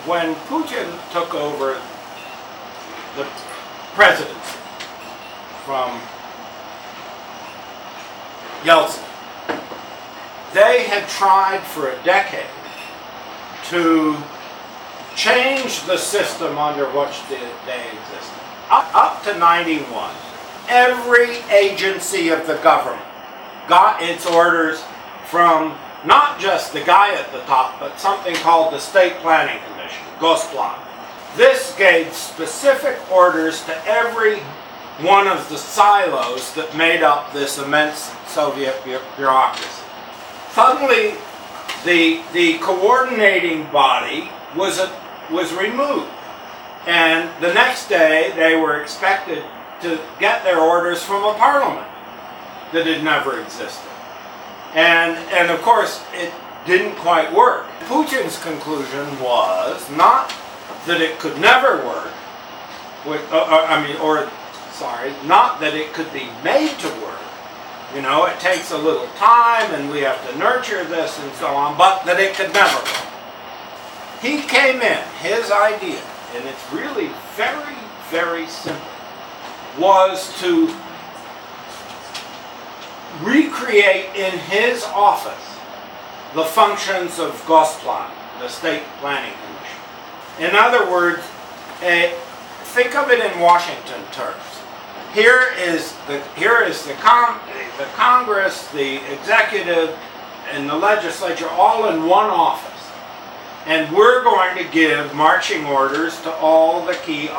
when Putin took over the presidency from Yeltsin, they had tried for a decade to change the system under which they existed. Up to 91, every agency of the government got its orders from not just the guy at the top, but something called the State Planning Commission, Gosplan. This gave specific orders to every one of the silos that made up this immense Soviet bureaucracy. Suddenly, the coordinating body was removed, and the next day they were expected to get their orders from a parliament that had never existed. And of course, it didn't quite work. Putin's conclusion was not that it could never work, not that it could be made to work. You know, it takes a little time and we have to nurture this and so on, but that it could never work. He came in, his idea, and it's really very, very simple, was to recreate in his office the functions of Gosplan, the State Planning Commission. In other words, think of it in Washington terms. Here is the Congress, the executive, and the legislature all in one office. And we're going to give marching orders to all the key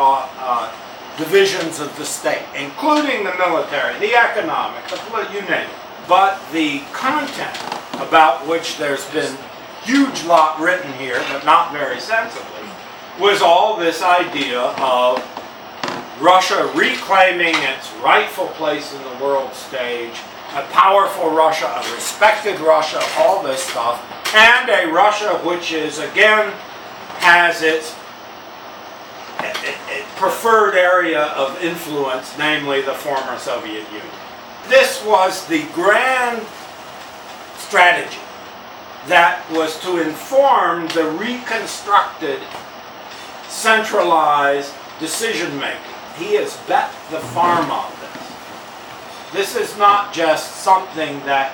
divisions of the state, including the military, the economic, you name it. But the content about which there's been huge lot written here, but not very sensibly, was all this idea of Russia reclaiming its rightful place in the world stage, a powerful Russia, a respected Russia, all this stuff, and a Russia which is, again, has its preferred area of influence, namely the former Soviet Union. This was the grand strategy that was to inform the reconstructed, centralized decision-making. He has bet the farm on this. This is not just something that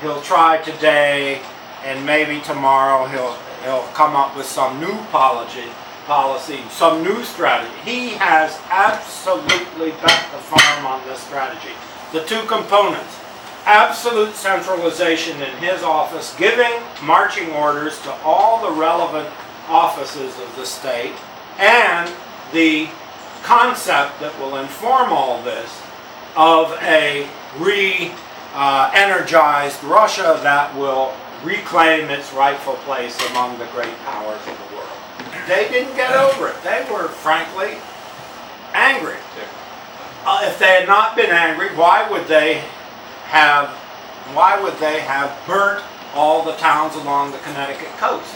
he'll try today and maybe tomorrow he'll come up with some new policy, some new strategy. He has absolutely bet the farm on this strategy. The two components: absolute centralization in his office, giving marching orders to all the relevant offices of the state, and the concept that will inform all this of a energized Russia that will reclaim its rightful place among the great powers of the world. They didn't get over it. They were, frankly, angry. If they had not been angry, why would they have burnt all the towns along the Connecticut coast?